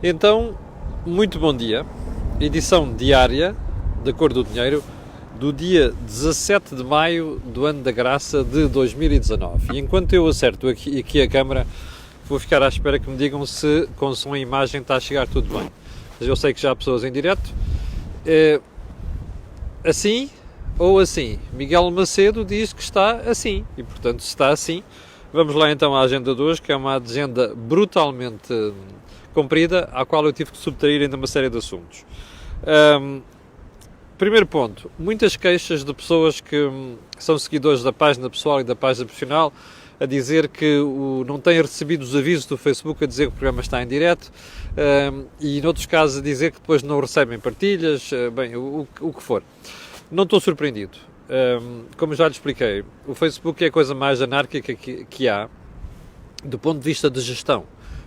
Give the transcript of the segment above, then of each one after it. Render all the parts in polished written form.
Então, muito bom dia. Edição diária da Cor do Dinheiro do dia 17 de maio do ano da graça de 2019. E enquanto eu acerto aqui a câmera, vou ficar à espera que me digam se com som e imagem está a chegar tudo bem. Mas eu sei que já há pessoas em direto. Assim ou assim? Miguel Macedo diz que está assim. E portanto, se está assim, vamos lá então à agenda de hoje, que é uma agenda brutalmente comprida, à qual eu tive que subtrair ainda uma série de assuntos. Primeiro ponto, muitas queixas de pessoas que são seguidores da página pessoal e da página profissional a dizer que não têm recebido os avisos do Facebook a dizer que o programa está em direto, e noutros casos a dizer que depois não recebem partilhas, bem, o que for. Não estou surpreendido. Como já lhe expliquei, o Facebook é a coisa mais anárquica que há do ponto de vista de gestão.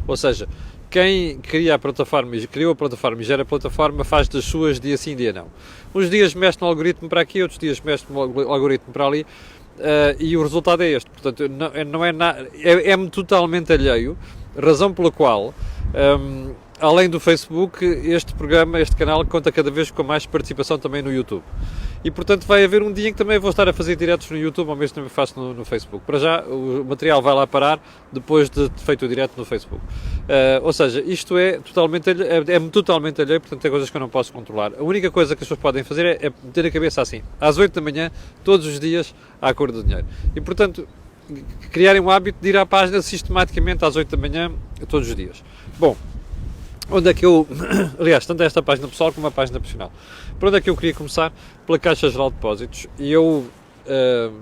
Ou seja, quem criou a plataforma e gera a plataforma faz das suas dia sim, dia não. Uns dias mexe no algoritmo para aqui, outros dias mexe no algoritmo para ali, e o resultado é este. Portanto, é-me totalmente alheio, razão pela qual, além do Facebook, este canal conta cada vez com mais participação também no YouTube. E, portanto, vai haver um dia em que também vou estar a fazer diretos no YouTube, ao mesmo tempo que faço no Facebook. Para já, o material vai lá parar depois de feito o direto no Facebook. Ou seja, isto é-me totalmente alheio, portanto, tem coisas que eu não posso controlar. A única coisa que as pessoas podem fazer é meter a cabeça assim, às 8 da manhã, todos os dias, à Cor do Dinheiro. E, portanto, criarem o hábito de ir à página sistematicamente às 8 da manhã, todos os dias. Bom, onde é que eu... Aliás, tanto esta página pessoal como a página profissional. Por onde é que eu queria começar? Pela Caixa Geral de Depósitos. E eu,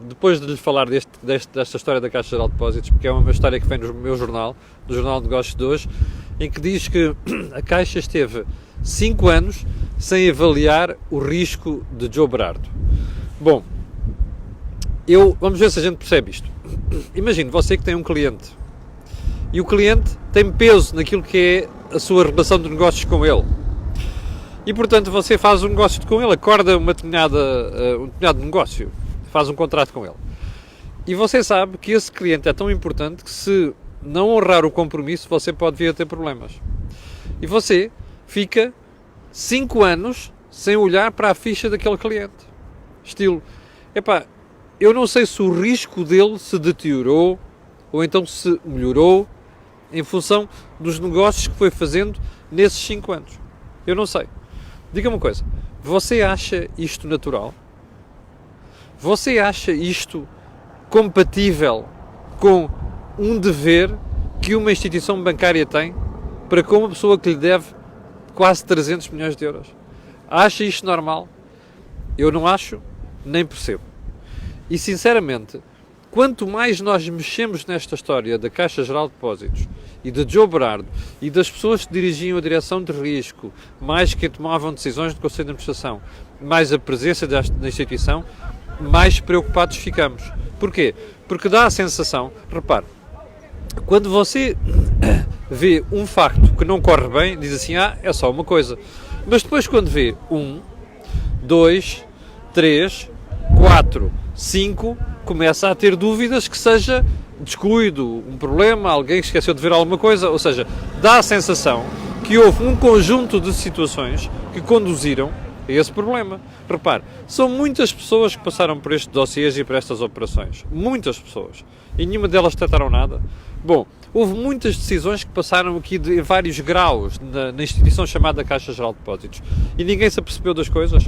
depois de lhe falar desta história da Caixa Geral de Depósitos, porque é uma história que vem no meu jornal, do Jornal de Negócios de hoje, em que diz que a Caixa esteve 5 anos sem avaliar o risco de Joe Berardo. Bom, vamos ver se a gente percebe isto. Imagine, você que tem um cliente, e o cliente tem peso naquilo que é a sua relação de negócios com ele. E, portanto, você faz um negócio com ele, acorda um determinado negócio, faz um contrato com ele. E você sabe que esse cliente é tão importante que, se não honrar o compromisso, você pode vir a ter problemas. E você fica 5 anos sem olhar para a ficha daquele cliente. Estilo, eu não sei se o risco dele se deteriorou ou então se melhorou em função dos negócios que foi fazendo nesses 5 anos. Eu não sei. Diga-me uma coisa, você acha isto natural? Você acha isto compatível com um dever que uma instituição bancária tem para com uma pessoa que lhe deve quase 300 milhões de euros? Acha isto normal? Eu não acho, nem percebo. E, sinceramente, quanto mais nós mexemos nesta história da Caixa Geral de Depósitos e de Joe Berardo e das pessoas que dirigiam a direção de risco, mais que tomavam decisões do Conselho de Administração, mais a presença da instituição, mais preocupados ficamos. Porquê? Porque dá a sensação, repare, quando você vê um facto que não corre bem, diz assim, é só uma coisa. Mas depois quando vê 1, 2, 3, 4, 5, começa a ter dúvidas que seja descuido, um problema, alguém esqueceu de ver alguma coisa, ou seja, dá a sensação que houve um conjunto de situações que conduziram a esse problema. Repare, são muitas pessoas que passaram por estes dossiês e por estas operações. Muitas pessoas. E nenhuma delas detectaram nada. Bom, houve muitas decisões que passaram aqui em vários graus na instituição chamada Caixa Geral de Depósitos. E ninguém se apercebeu das coisas.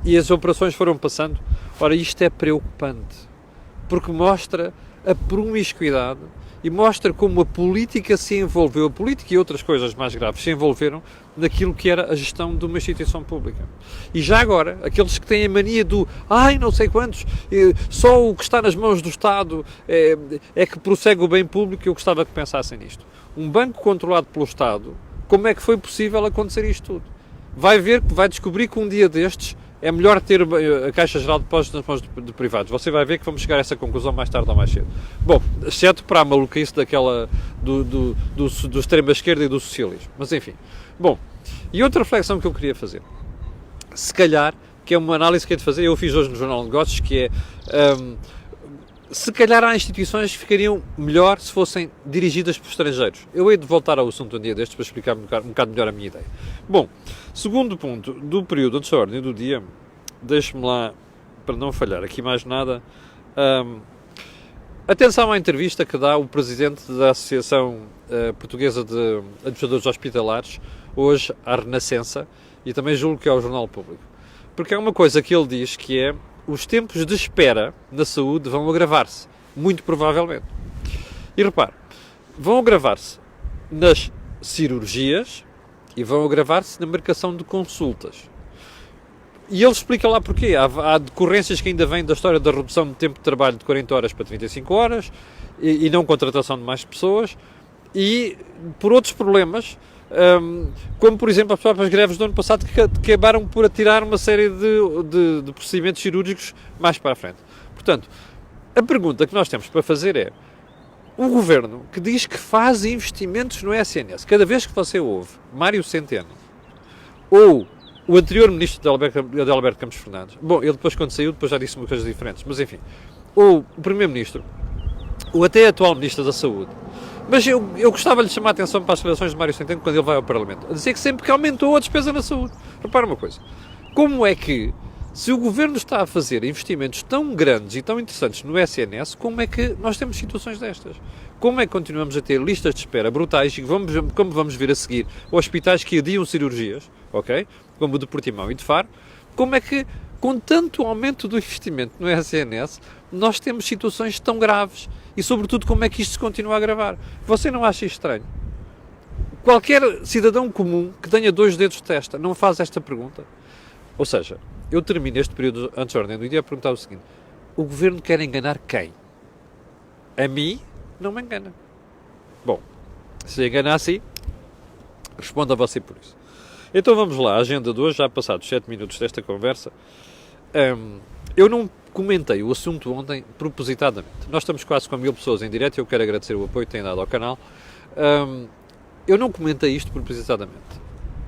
E as operações foram passando. Ora, isto é preocupante. Porque mostra a promiscuidade e mostra como a política se envolveu, a política e outras coisas mais graves se envolveram naquilo que era a gestão de uma instituição pública. E já agora, aqueles que têm a mania do não sei quantos, só o que está nas mãos do Estado é que prossegue o bem público, eu gostava que pensassem nisto. Um banco controlado pelo Estado, como é que foi possível acontecer isto tudo? Vai descobrir que um dia destes é melhor ter a Caixa Geral de Depósitos nas mãos de privados. Você vai ver que vamos chegar a essa conclusão mais tarde ou mais cedo. Bom, exceto para a maluquice daquela do extrema-esquerda e do socialismo. Mas enfim. Bom, e outra reflexão que eu queria fazer. Se calhar, que é uma análise que é de fazer, eu fiz hoje no Jornal de Negócios, que é se calhar há instituições que ficariam melhor se fossem dirigidas por estrangeiros. Eu hei de voltar ao assunto um dia destes para explicar um bocado melhor a minha ideia. Bom, segundo ponto do período antes da ordem do dia, deixe-me lá, para não falhar aqui mais nada, atenção à entrevista que dá o presidente da Associação Portuguesa de Administradores Hospitalares, hoje à Renascença, e também julgo que é ao Jornal Público. Porque é uma coisa que ele diz que é: os tempos de espera na saúde vão agravar-se, muito provavelmente. E repare, vão agravar-se nas cirurgias e vão agravar-se na marcação de consultas. E ele explica lá porquê. Há decorrências que ainda vêm da história da redução de tempo de trabalho de 40 horas para 35 horas e não contratação de mais pessoas, e por outros problemas, como por exemplo as próprias greves do ano passado, que acabaram por atirar uma série de procedimentos cirúrgicos mais para a frente. Portanto, a pergunta que nós temos para fazer é: o Governo, que diz que faz investimentos no SNS, cada vez que você ouve Mário Centeno ou o anterior ministro de Alberto Campos Fernandes, bom, ele depois quando saiu, depois já disse coisas diferentes, mas enfim, ou o primeiro-ministro, ou até a atual ministra da Saúde, mas eu gostava de chamar a atenção para as declarações de Mário Centeno quando ele vai ao Parlamento, a dizer que sempre que aumentou a despesa na saúde. Repara uma coisa: como é que, se o Governo está a fazer investimentos tão grandes e tão interessantes no SNS, como é que nós temos situações destas? Como é que continuamos a ter listas de espera brutais e como vamos ver a seguir, hospitais que adiam cirurgias, ok? Como o de Portimão e de Faro? Como é que, com tanto aumento do investimento no SNS, nós temos situações tão graves? E, sobretudo, como é que isto se continua a agravar? Você não acha isto estranho? Qualquer cidadão comum que tenha 2 dedos de testa não faz esta pergunta? Ou seja, eu termino este período antes da ordem do dia a perguntar o seguinte: o Governo quer enganar quem? A mim não me engana. Bom, se engana assim, responda você por isso. Então vamos lá, a agenda de hoje, já passados 7 minutos desta conversa. Eu não comentei o assunto ontem propositadamente. Nós estamos quase com 1000 pessoas em direto e eu quero agradecer o apoio que têm dado ao canal. Eu não comentei isto propositadamente.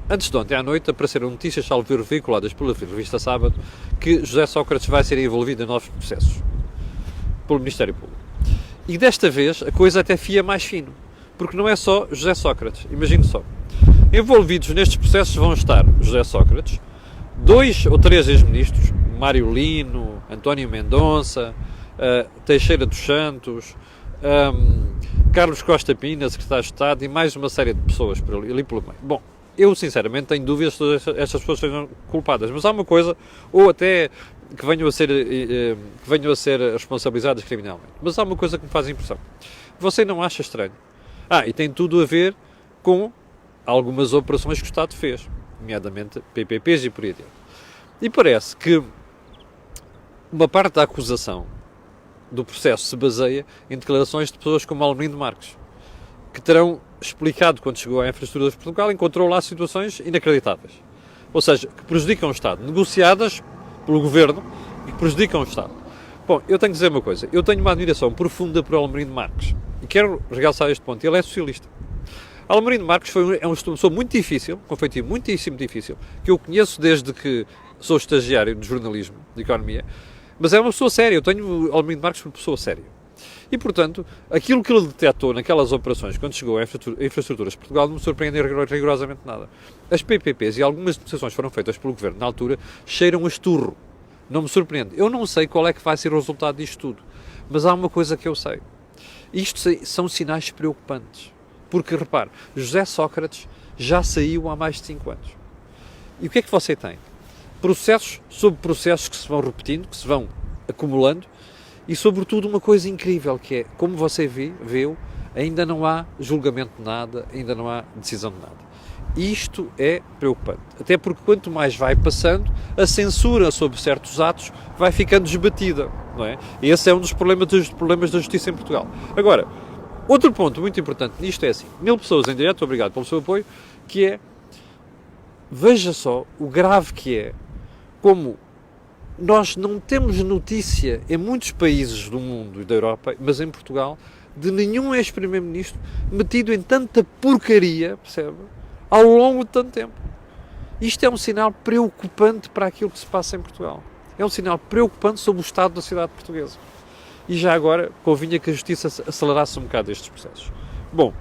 Antes de ontem à noite apareceram notícias, salvo ver, veiculadas pela revista Sábado, que José Sócrates vai ser envolvido em novos processos pelo Ministério Público. E desta vez a coisa até fia mais fino, porque não é só José Sócrates. Imagine só. Envolvidos nestes processos vão estar José Sócrates, 2 ou 3 ex-ministros, Mário Lino, António Mendonça, Teixeira dos Santos, Carlos Costa Pina, secretário de Estado, e mais uma série de pessoas ali pelo meio. Bom, eu sinceramente tenho dúvidas se todas estas pessoas sejam culpadas, mas há uma coisa, ou até que venham a ser responsabilizadas criminalmente, mas há uma coisa que me faz impressão. Você não acha estranho? E tem tudo a ver com algumas operações que o Estado fez, nomeadamente PPPs e por aí adiante. E parece que uma parte da acusação do processo se baseia em declarações de pessoas como Almerindo Marques, que terão explicado, quando chegou à infraestrutura de Portugal, encontrou lá situações inacreditáveis. Ou seja, que prejudicam o Estado, negociadas pelo Governo e que prejudicam o Estado. Bom, eu tenho que dizer uma coisa: eu tenho uma admiração profunda por Almerindo Marques e quero realçar este ponto. Ele é socialista. Almerindo Marques é uma pessoa muito difícil, com um feitio muitíssimo difícil, que eu conheço desde que sou estagiário de jornalismo, de economia, mas é uma pessoa séria. Eu tenho Almerindo Marques por pessoa séria. E, portanto, aquilo que ele detectou naquelas operações, quando chegou a infraestruturas de Portugal, não me surpreende rigorosamente nada. As PPPs e algumas negociações foram feitas pelo Governo na altura cheiram a esturro. Não me surpreende. Eu não sei qual é que vai ser o resultado disto tudo, mas há uma coisa que eu sei. Isto são sinais preocupantes. Porque, repare, José Sócrates já saiu há mais de 5 anos. E o que é que você tem? Processos sobre processos que se vão repetindo, que se vão acumulando, e sobretudo uma coisa incrível, que é, como você viu, ainda não há julgamento de nada, ainda não há decisão de nada. Isto é preocupante, até porque quanto mais vai passando, a censura sobre certos atos vai ficando desbatida, não é? E esse é um dos problemas da justiça em Portugal. Agora, outro ponto muito importante nisto é assim: 1000 pessoas em direto, obrigado pelo seu apoio, que é, veja só o grave que é, como nós não temos notícia em muitos países do mundo e da Europa, mas em Portugal, de nenhum ex-primeiro-ministro metido em tanta porcaria, percebe, ao longo de tanto tempo. Isto é um sinal preocupante para aquilo que se passa em Portugal. É um sinal preocupante sobre o estado da sociedade portuguesa. E já agora convinha que a Justiça acelerasse um bocado estes processos. Bom,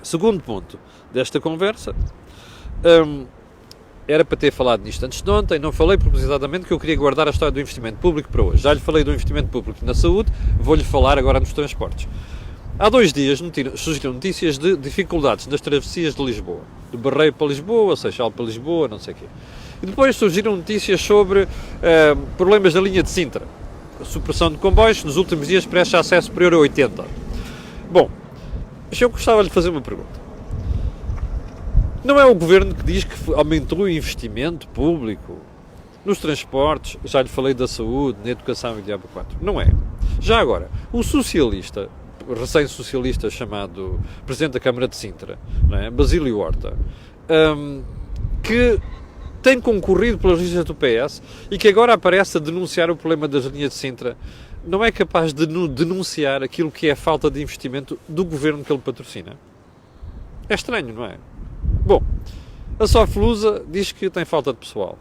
segundo ponto desta conversa, era para ter falado nisto antes de ontem, não falei propositadamente que eu queria guardar a história do investimento público para hoje. Já lhe falei do investimento público na saúde, vou-lhe falar agora nos transportes. Há 2 dias surgiram notícias de dificuldades nas travessias de Lisboa. Do Barreiro para Lisboa, Seixal para Lisboa, não sei o quê. E depois surgiram notícias sobre problemas na linha de Sintra. A supressão de comboios, nos últimos dias presta acesso superior a 80. Bom, eu gostava de lhe fazer uma pergunta. Não é o Governo que diz que aumentou o investimento público nos transportes? Já lhe falei da saúde, na educação e diabo 4. Não é. Já agora, o socialista, recém-socialista chamado Presidente da Câmara de Sintra, não é? Basílio Horta, que tem concorrido pelas listas do PS e que agora aparece a denunciar o problema das linhas de Sintra, não é capaz de denunciar aquilo que é a falta de investimento do Governo que ele patrocina? É estranho, não é? Bom, a Soflusa diz que tem falta de pessoal.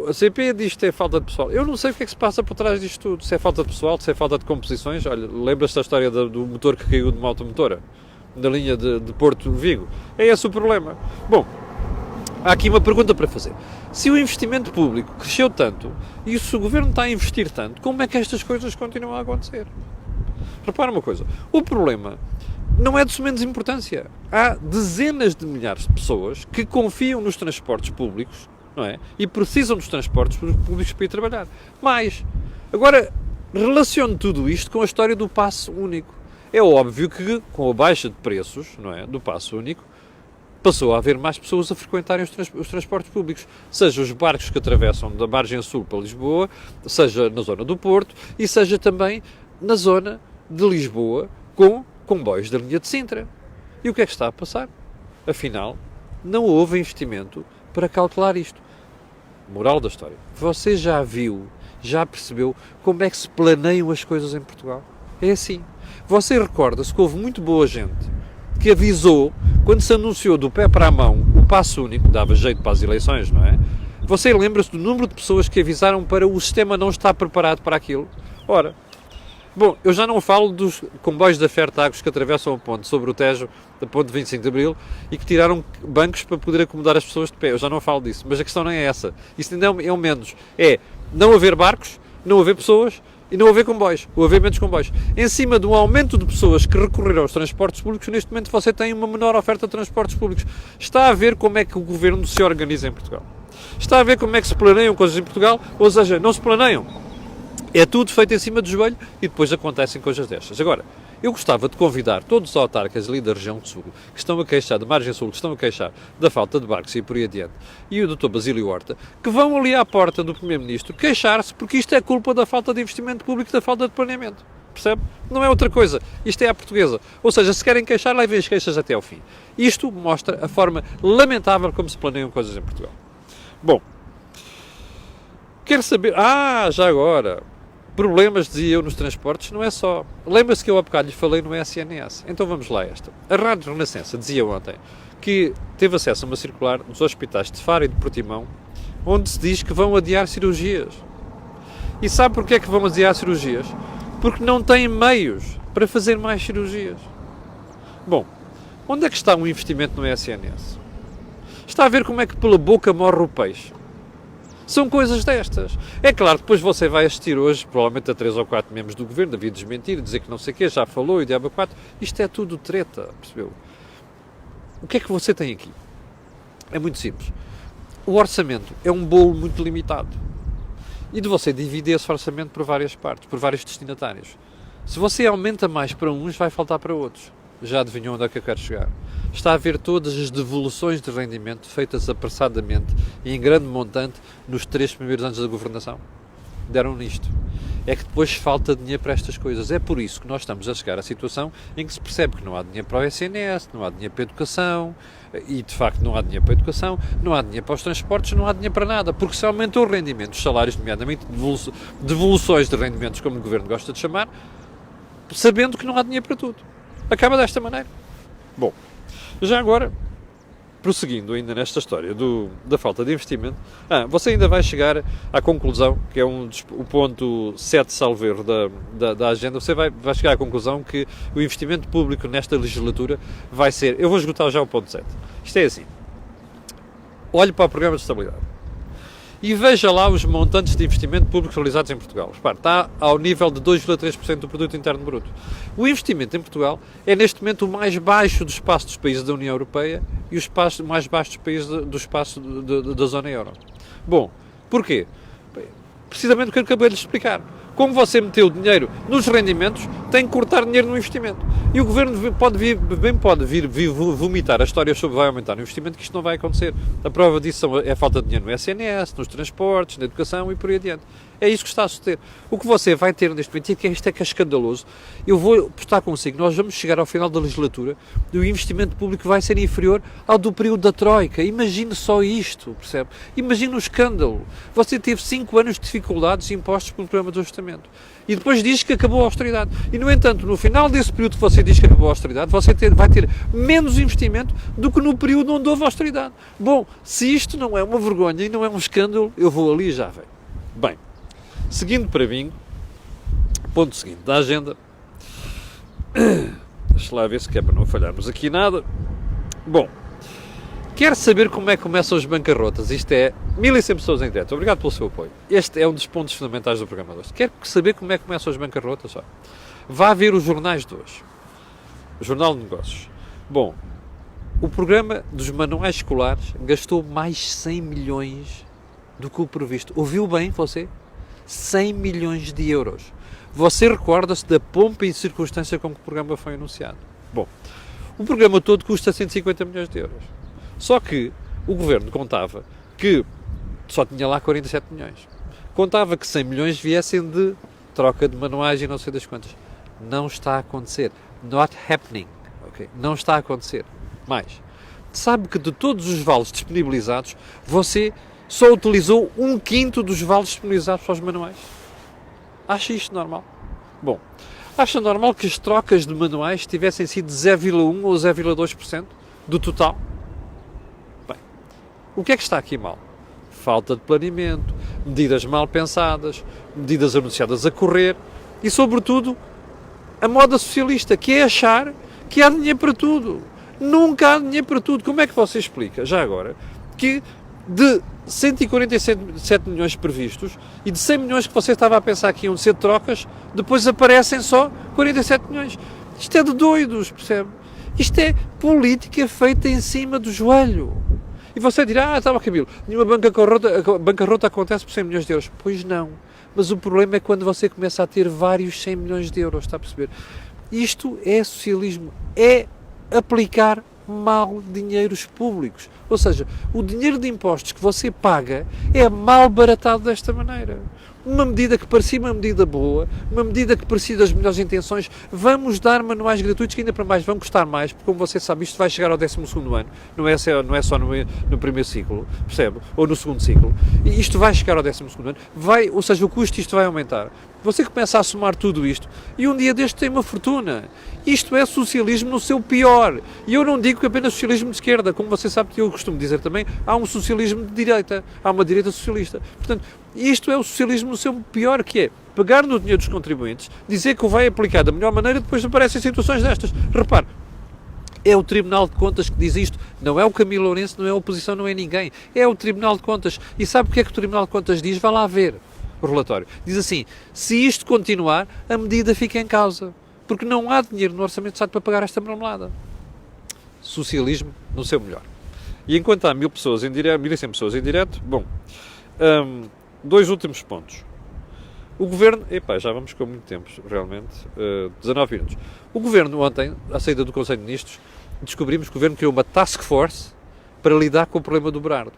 A CP diz que tem falta de pessoal. Eu não sei o que é que se passa por trás disto tudo. Se é falta de pessoal, se é falta de composições. Olha, lembra-se da história do motor que caiu de uma automotora? Na linha de Porto Vigo. É esse o problema. Bom, há aqui uma pergunta para fazer. Se o investimento público cresceu tanto e se o Governo está a investir tanto, como é que estas coisas continuam a acontecer? Repara uma coisa. O problema não é de menos importância. Há dezenas de milhares de pessoas que confiam nos transportes públicos, não é? E precisam dos transportes públicos para ir trabalhar. Mas, agora, relaciono tudo isto com a história do passe único. É óbvio que, com a baixa de preços, não é, do passe único, passou a haver mais pessoas a frequentarem os transportes públicos, seja os barcos que atravessam da margem sul para Lisboa, seja na zona do Porto e seja também na zona de Lisboa com comboios da linha de Sintra. E o que é que está a passar? Afinal, não houve investimento para calcular isto. Moral da história. Você já viu, já percebeu como é que se planeiam as coisas em Portugal? É assim. Você recorda-se que houve muito boa gente que avisou, quando se anunciou do pé para a mão o passe único, dava jeito para as eleições, não é? Você lembra-se do número de pessoas que avisaram para o sistema não estar preparado para aquilo? Ora, bom, eu já não falo dos comboios da Fertagos que atravessam a ponte sobre o Tejo, da ponte 25 de Abril, e que tiraram bancos para poder acomodar as pessoas de pé. Eu já não falo disso, mas a questão não é essa. Isso ainda é o menos. É não haver barcos, não haver pessoas e não haver comboios, ou haver menos comboios. Em cima de um aumento de pessoas que recorreram aos transportes públicos, neste momento você tem uma menor oferta de transportes públicos. Está a ver como é que o Governo se organiza em Portugal. Está a ver como é que se planeiam coisas em Portugal, ou seja, não se planeiam. É tudo feito em cima do joelho e depois acontecem coisas destas. Agora, eu gostava de convidar todos os autarcas ali da região sul, que estão a queixar, da margem sul, que estão a queixar da falta de barcos e por aí adiante, e o Dr. Basílio Horta, que vão ali à porta do Primeiro-Ministro queixar-se, porque isto é culpa da falta de investimento público, da falta de planeamento. Percebe? Não é outra coisa. Isto é a portuguesa. Ou seja, se querem queixar, levem as queixas até ao fim. Isto mostra a forma lamentável como se planeiam coisas em Portugal. Bom, quero saber... já agora... Problemas, dizia eu, nos transportes, não é só. Lembra-se que eu há bocado lhe falei no SNS? Então vamos lá a esta. A Rádio Renascença dizia ontem que teve acesso a uma circular dos hospitais de Faro e de Portimão, onde se diz que vão adiar cirurgias. E sabe porquê é que vão adiar cirurgias? Porque não têm meios para fazer mais cirurgias. Bom, onde é que está o investimento no SNS? Está a ver como é que pela boca morre o peixe? São coisas destas. É claro que depois você vai assistir hoje, provavelmente a 3 ou 4 membros do Governo, a vir desmentir, dizer que não sei o quê, já falou, e diabo 4. Isto é tudo treta, percebeu? O que é que você tem aqui? É muito simples. O orçamento é um bolo muito limitado. E de você dividir esse orçamento por várias partes, por vários destinatários. Se você aumenta mais para uns, vai faltar para outros. Já adivinhou onde é que eu quero chegar? Está a ver todas as devoluções de rendimento feitas apressadamente e em grande montante nos 3 primeiros anos da governação? Deram nisto. É que depois falta dinheiro para estas coisas. É por isso que nós estamos a chegar à situação em que se percebe que não há dinheiro para o SNS, não há dinheiro para a educação, e de facto não há dinheiro para a educação, não há dinheiro para os transportes, não há dinheiro para nada, porque se aumentou o rendimento, os salários, nomeadamente devoluções de rendimentos, como o Governo gosta de chamar, sabendo que não há dinheiro para tudo. Acaba desta maneira. Bom, já agora, prosseguindo ainda nesta história da falta de investimento, você ainda vai chegar à conclusão, que é o ponto 7, salvo erro, da agenda, você vai chegar à conclusão que o investimento público nesta legislatura vai ser... Eu vou esgotar já o ponto 7. Isto é assim. Olhe para o programa de estabilidade e veja lá os montantes de investimento público realizados em Portugal. Repare, está ao nível de 2,3% do produto interno bruto. O investimento em Portugal é neste momento o mais baixo do espaço dos países da União Europeia e o mais baixo dos países do espaço da zona euro. Bom, porquê? Precisamente o que eu acabei de explicar. Como você meteu dinheiro nos rendimentos, tem que cortar dinheiro no investimento. E o Governo pode vir vomitar as histórias sobre vai aumentar o investimento, que isto não vai acontecer. A prova disso é a falta de dinheiro no SNS, nos transportes, na educação e por aí adiante. É isso que está a suceder. O que você vai ter neste momento, e que isto é que é escandaloso, eu vou apostar consigo, nós vamos chegar ao final da legislatura e o investimento público vai ser inferior ao do período da Troika. Imagine só isto, percebe? Imagine o escândalo. Você teve 5 anos de dificuldades impostos pelo programa de ajustamento. E depois diz que acabou a austeridade. E, no entanto, no final desse período que você diz que acabou a austeridade, você vai ter menos investimento do que no período onde houve austeridade. Bom, se isto não é uma vergonha e não é um escândalo, eu vou ali e já venho. Bem, seguindo para mim, ponto seguinte da agenda. Deixa lá ver se quer para não falharmos aqui nada. Bom, quer saber como é que começam as bancarrotas? Isto é 1.100 pessoas em direto. Obrigado pelo seu apoio. Este é um dos pontos fundamentais do programa de hoje. Quer saber como é que começam as bancarrotas? Vá ver os jornais de hoje. O Jornal de Negócios. Bom, o programa dos manuais escolares gastou mais 100 milhões do que o previsto. Ouviu bem você? 100 milhões de euros. Você recorda-se da pompa e circunstância com que o programa foi anunciado. Bom, o programa todo custa 150 milhões de euros. Só que o Governo contava que só tinha lá 47 milhões. Contava que 100 milhões viessem de troca de manuais e não sei das quantas. Não está a acontecer. Not happening. Okay? Não está a acontecer. Mais, sabe que de todos os vales disponibilizados, você só utilizou 1/5 dos vales disponibilizados para os manuais. Acha isto normal? Bom, acha normal que as trocas de manuais tivessem sido 0,1% ou 0,2% do total? Bem, o que é que está aqui mal? Falta de planeamento, medidas mal pensadas, medidas anunciadas a correr e, sobretudo, a moda socialista, que é achar que há dinheiro para tudo. Nunca há dinheiro para tudo. Como é que você explica, já agora, que de 147 milhões previstos e de 100 milhões que você estava a pensar que iam ser de trocas, depois aparecem só 47 milhões. Isto é de doidos, percebe? Isto é política feita em cima do joelho. E você dirá, estava Camilo, nenhuma bancarrota acontece por 100 milhões de euros. Pois não. Mas o problema é quando você começa a ter vários 100 milhões de euros, está a perceber? Isto é socialismo. É aplicar mal dinheiros públicos. Ou seja, o dinheiro de impostos que você paga é mal baratado desta maneira. Uma medida que parecia uma medida boa, uma medida que parecia das melhores intenções, vamos dar manuais gratuitos que ainda para mais vão custar mais, porque como você sabe, isto vai chegar ao 12º ano, não é só no primeiro ciclo, percebe? Ou no segundo ciclo. E isto vai chegar ao 12º ano, ou seja, o custo disto vai aumentar. Você começa a somar tudo isto e um dia deste tem uma fortuna. Isto é socialismo no seu pior. E eu não digo que apenas socialismo de esquerda, como você sabe que eu costumo dizer também, há um socialismo de direita, há uma direita socialista. Portanto, isto é o socialismo no seu pior, que é pegar no dinheiro dos contribuintes, dizer que o vai aplicar da melhor maneira e depois aparecem situações destas. Repare, é o Tribunal de Contas que diz isto, não é o Camilo Lourenço, não é a oposição, não é ninguém. É o Tribunal de Contas. E sabe o que é que o Tribunal de Contas diz? Vá lá ver o relatório. Diz assim, se isto continuar, a medida fica em causa. Porque não há dinheiro no Orçamento de Estado para pagar esta marmelada. Socialismo no seu melhor. E enquanto há 1.000 pessoas em direto, 1.100 pessoas em direto, bom, dois últimos pontos. O Governo, já vamos com muito tempo, realmente, 19 minutos. O Governo ontem, à saída do Conselho de Ministros, descobrimos que o Governo criou uma task force para lidar com o problema do Berardo.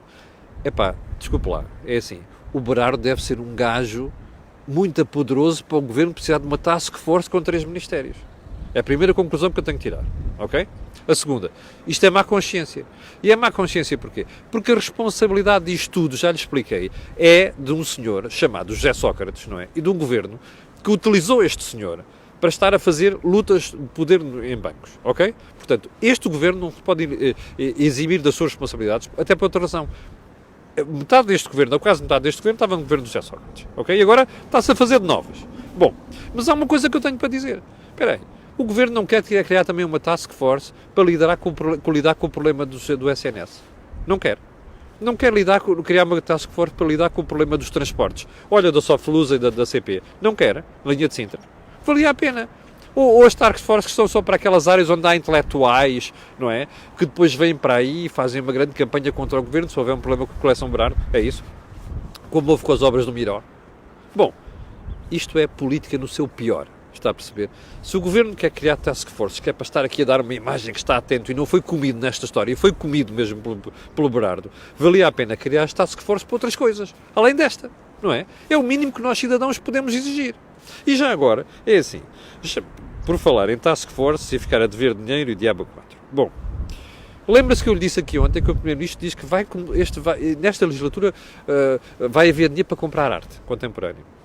Desculpe lá, é assim, o Berardo deve ser um gajo muito poderoso para o Governo precisar de uma task force com 3 ministérios. É a primeira conclusão que eu tenho que tirar, ok? A segunda, isto é má consciência. E é má consciência porquê? Porque a responsabilidade disto tudo, já lhe expliquei, é de um senhor chamado José Sócrates, não é? E de um governo que utilizou este senhor para estar a fazer lutas de poder em bancos, ok? Portanto, este governo não se pode eximir das suas responsabilidades, até por outra razão. Metade deste governo, ou quase metade deste governo, estava no governo do José Sócrates, ok? E agora está-se a fazer de novas. Bom, mas há uma coisa que eu tenho para dizer. Espera aí, o governo não quer criar também uma task force para lidar com o problema do SNS. Não quer. Não quer criar uma task force para lidar com o problema dos transportes. Olha, da Soflusa e da CP. Não quer. Linha de Sintra. Valia a pena. Ou as task forces que são só para aquelas áreas onde há intelectuais, não é? Que depois vêm para aí e fazem uma grande campanha contra o governo se houver um problema com a coleção Berardo. É isso. Como houve com as obras do Miró. Bom, isto é política no seu pior. Está a perceber? Se o governo quer criar task forces, que é para estar aqui a dar uma imagem que está atento e não foi comido nesta história, e foi comido mesmo pelo Berardo, valia a pena criar as task forces para outras coisas, além desta, não é? É o mínimo que nós cidadãos podemos exigir. E já agora, é assim, por falar em task force e ficar a dever dinheiro e diabo 4. Bom, lembra-se que eu lhe disse aqui ontem que o Primeiro-Ministro diz que nesta legislatura vai haver dinheiro para comprar arte contemporânea.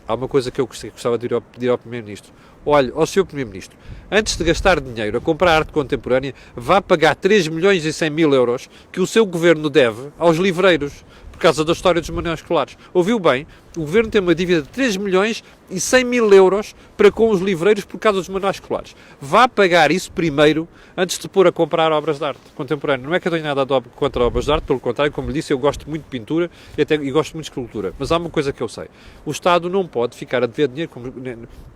Há uma coisa que eu gostava de pedir ao Primeiro-Ministro. Olha, ao Sr. Primeiro-Ministro, antes de gastar dinheiro a comprar arte contemporânea, vá pagar 3 milhões e 100 mil euros que o seu governo deve aos livreiros, por causa da história dos manuais escolares. Ouviu bem? O governo tem uma dívida de 3 milhões e 100 mil euros para com os livreiros por causa dos manuais escolares. Vá pagar isso primeiro, antes de pôr a comprar obras de arte contemporânea. Não é que eu tenho nada contra obras de arte, pelo contrário, como lhe disse, eu gosto muito de pintura e gosto muito de escultura. Mas há uma coisa que eu sei. O Estado não pode ficar a dever dinheiro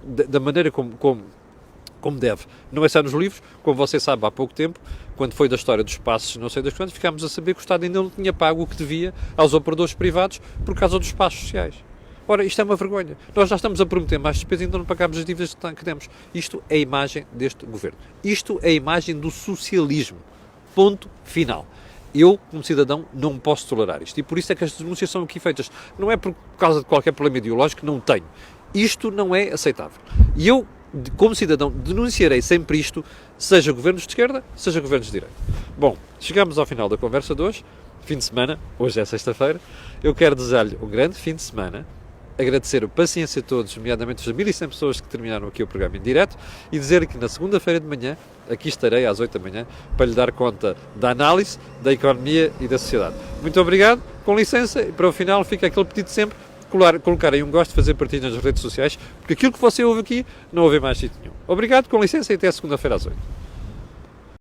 da maneira como deve. Não é só nos livros, como você sabe, há pouco tempo, quando foi da história dos passos, não sei das quantas, ficámos a saber que o Estado ainda não tinha pago o que devia aos operadores privados por causa dos passos sociais. Ora, isto é uma vergonha. Nós já estamos a prometer mais despesas e ainda não pagamos as dívidas que temos. Isto é a imagem deste governo. Isto é a imagem do socialismo. Ponto final. Eu, como cidadão, não posso tolerar isto. E por isso é que as denúncias são aqui feitas. Não é por causa de qualquer problema ideológico, não tenho. Isto não é aceitável. E eu, como cidadão, denunciarei sempre isto, seja governos de esquerda, seja governos de direita. Bom, chegamos ao final da conversa de hoje, fim de semana, hoje é sexta-feira. Eu quero desejar-lhe um grande fim de semana, agradecer a paciência a todos, nomeadamente as 1.100 pessoas que terminaram aqui o programa em direto, e dizer que na segunda-feira de manhã, aqui estarei às 8 da manhã, para lhe dar conta da análise, da economia e da sociedade. Muito obrigado, com licença, e para o final fica aquele pedido sempre, colocarem um gosto, fazer partilha nas redes sociais, porque aquilo que você ouve aqui, não ouve mais sítio nenhum. Obrigado, com licença, e até segunda-feira às 8.